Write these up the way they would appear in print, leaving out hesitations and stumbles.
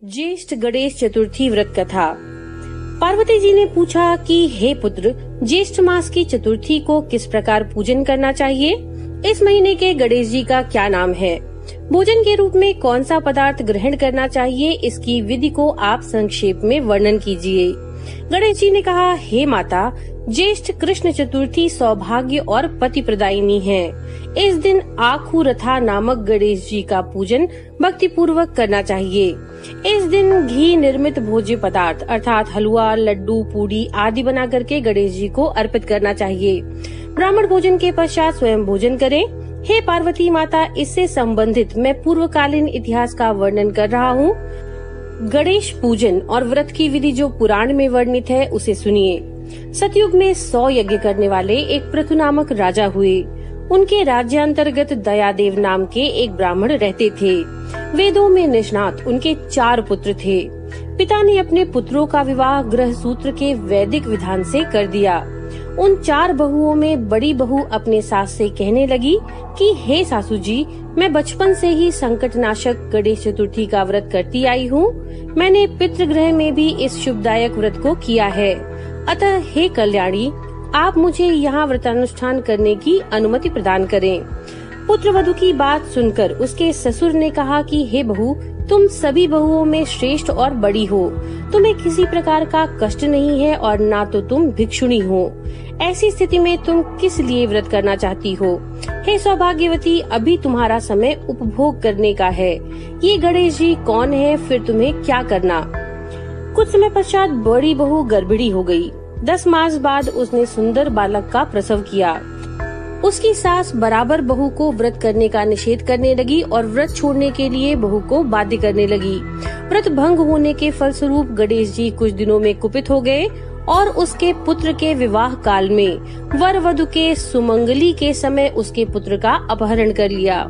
ज्येष्ठ गणेश चतुर्थी व्रत कथा। पार्वती जी ने पूछा कि हे पुत्र, ज्येष्ठ मास की चतुर्थी को किस प्रकार पूजन करना चाहिए? इस महीने के गणेश जी का क्या नाम है? भोजन के रूप में कौन सा पदार्थ ग्रहण करना चाहिए? इसकी विधि को आप संक्षेप में वर्णन कीजिए। गणेश जी ने कहा, हे माता, ज्येष्ठ कृष्ण चतुर्थी सौभाग्य और पति प्रदायिनी है। इस दिन आखू रथा नामक गणेश जी का पूजन भक्ति पूर्वक करना चाहिए। इस दिन घी निर्मित भोज्य पदार्थ अर्थात हलवा, लड्डू, पूड़ी आदि बना करके गणेश जी को अर्पित करना चाहिए। ब्राह्मण भोजन के पश्चात स्वयं भोजन करें। हे पार्वती माता, इससे संबंधित मैं पूर्वकालीन इतिहास का वर्णन कर रहा हूँ। गणेश पूजन और व्रत की विधि जो पुराण में वर्णित है उसे सुनिए। सतयुग में 100 यज्ञ करने वाले एक पृथु नामक राजा हुए। उनके राज्यांतर्गत दयादेव नाम के एक ब्राह्मण रहते थे। वेदों में निष्णात उनके 4 पुत्र थे। पिता ने अपने पुत्रों का विवाह ग्रह सूत्र के वैदिक विधान से कर दिया। उन 4 बहुओं में बड़ी बहू अपने सास से कहने लगी कि हे सासू जी, मैं बचपन से ही संकटनाशक गणेश चतुर्थी का व्रत करती आई हूँ। मैंने पितृगृह में भी इस शुभदायक व्रत को किया है। अतः हे कल्याणी, आप मुझे यहाँ व्रतानुष्ठान करने की अनुमति प्रदान करें। पुत्र वधू की बात सुनकर उसके ससुर ने कहा कि हे बहू, तुम सभी बहुओं में श्रेष्ठ और बड़ी हो। तुम्हें किसी प्रकार का कष्ट नहीं है और ना तो तुम भिक्षुणी हो। ऐसी स्थिति में तुम किस लिए व्रत करना चाहती हो? हे सौभाग्यवती, अभी तुम्हारा समय उपभोग करने का है। ये गणेश जी कौन है, फिर तुम्हें क्या करना? कुछ समय पश्चात बड़ी बहू गर्भिणी हो गई। 10 मास बाद उसने सुंदर बालक का प्रसव किया। उसकी सास बराबर बहू को व्रत करने का निषेध करने लगी और व्रत छोड़ने के लिए बहू को बाध्य करने लगी। व्रत भंग होने के फलस्वरूप गणेश जी कुछ दिनों में कुपित हो गए और उसके पुत्र के विवाह काल में वर वधु के सुमंगली के समय उसके पुत्र का अपहरण कर लिया।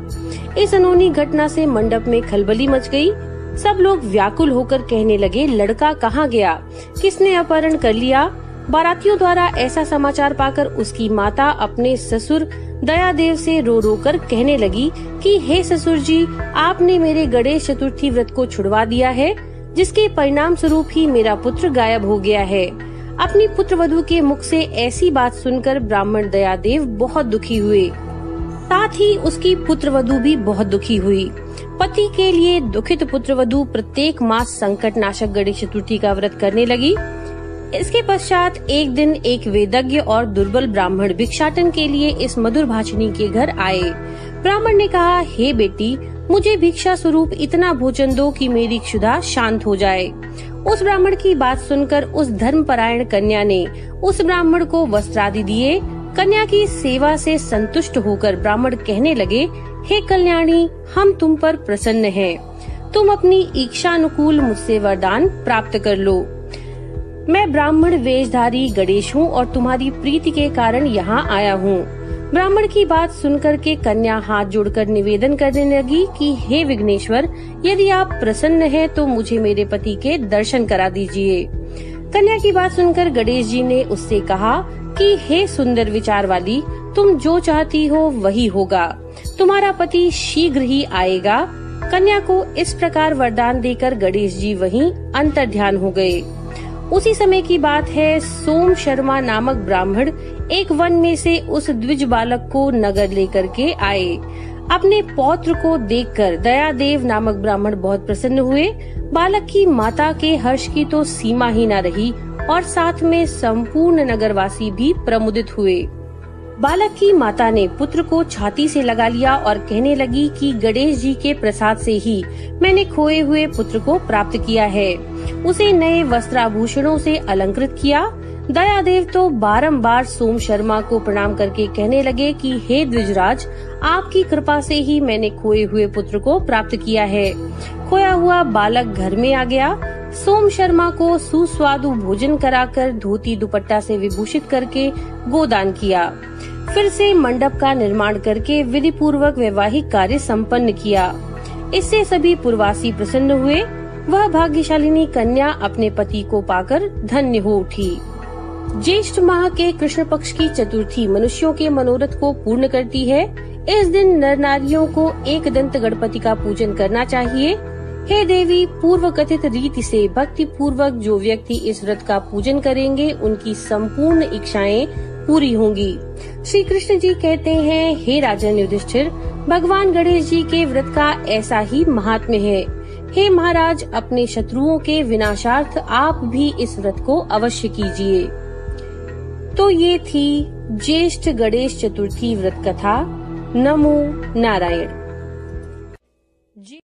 इस अनहोनी घटना से मंडप में खलबली मच गई। सब लोग व्याकुल होकर कहने लगे, लड़का कहाँ गया? किसने अपहरण कर लिया? बारातियों द्वारा ऐसा समाचार पाकर उसकी माता अपने ससुर दयादेव से रो रो कर कहने लगी कि हे ससुर जी, आपने मेरे गणेश चतुर्थी व्रत को छुड़वा दिया है, जिसके परिणाम स्वरूप ही मेरा पुत्र गायब हो गया है। अपनी पुत्र वधू के मुख से ऐसी बात सुनकर ब्राह्मण दयादेव बहुत दुखी हुए। साथ ही उसकी पुत्र वधू भी बहुत दुखी हुई। पति के लिए दुखित पुत्र वधू प्रत्येक मास संकट नाशक गणेश चतुर्थी का व्रत करने लगी। इसके पश्चात एक दिन एक वेदज्ञ और दुर्बल ब्राह्मण भिक्षाटन के लिए इस मधुर भाषिणी के घर आए। ब्राह्मण ने कहा, हे बेटी, मुझे भिक्षा स्वरूप इतना भोजन दो कि मेरी क्षुधा शांत हो जाए। उस ब्राह्मण की बात सुनकर उस धर्मपरायण कन्या ने उस ब्राह्मण को वस्त्र आदि दिए। कन्या की सेवा से संतुष्ट होकर ब्राह्मण कहने लगे, हे कल्याणी, हम तुम पर प्रसन्न हैं। तुम अपनी इच्छानुकूल मुझसे वरदान प्राप्त कर लो। मैं ब्राह्मण वेशधारी गणेश हूँ और तुम्हारी प्रीति के कारण यहाँ आया हूँ। ब्राह्मण की बात सुनकर के कन्या हाथ जोड़कर निवेदन करने लगी कि हे विघ्नेश्वर, यदि आप प्रसन्न हैं तो मुझे मेरे पति के दर्शन करा दीजिए। कन्या की बात सुनकर गणेश जी ने उससे कहा कि हे सुंदर विचार वाली, तुम जो चाहती हो वही होगा। तुम्हारा पति शीघ्र ही आएगा। कन्या को इस प्रकार वरदान देकर गणेश जी वहीं अंतर्ध्यान हो गए। उसी समय की बात है, सोम शर्मा नामक ब्राह्मण एक वन में से उस द्विज बालक को नगर लेकर के आए। अपने पौत्र को देखकर दयादेव नामक ब्राह्मण बहुत प्रसन्न हुए। बालक की माता के हर्ष की तो सीमा ही न रही और साथ में संपूर्ण नगरवासी भी प्रमुदित हुए। बालक की माता ने पुत्र को छाती से लगा लिया और कहने लगी कि गणेश जी के प्रसाद से ही मैंने खोए हुए पुत्र को प्राप्त किया है। उसे नए वस्त्राभूषणों से अलंकृत किया। दयादेव तो बारंबार सोम शर्मा को प्रणाम करके कहने लगे कि हे द्विजराज, आपकी कृपा से ही मैंने खोए हुए पुत्र को प्राप्त किया है। खोया हुआ बालक घर में आ गया। सोम शर्मा को सुस्वादु भोजन कराकर धोती दुपट्टा से विभूषित करके गोदान किया। फिर से मंडप का निर्माण करके विधि पूर्वक वैवाहिक कार्य संपन्न किया। इससे सभी पुरवासी प्रसन्न हुए। वह भाग्यशालिनी कन्या अपने पति को पाकर धन्य हो उठी। ज्येष्ठ माह के कृष्ण पक्ष की चतुर्थी मनुष्यों के मनोरथ को पूर्ण करती है। इस दिन नर नारियों को एक दंत गणपति का पूजन करना चाहिए। हे देवी, पूर्व कथित रीति से भक्ति पूर्वक जो व्यक्ति इस व्रत का पूजन करेंगे उनकी संपूर्ण इच्छाएं पूरी होंगी। श्री कृष्ण जी कहते हैं, हे राजन युधिष्ठिर, भगवान गणेश जी के व्रत का ऐसा ही महात्म्य है। हे महाराज, अपने शत्रुओं के विनाशार्थ आप भी इस व्रत को अवश्य कीजिए। तो ये थी ज्येष्ठ गणेश चतुर्थी व्रत कथा। नमो नारायण।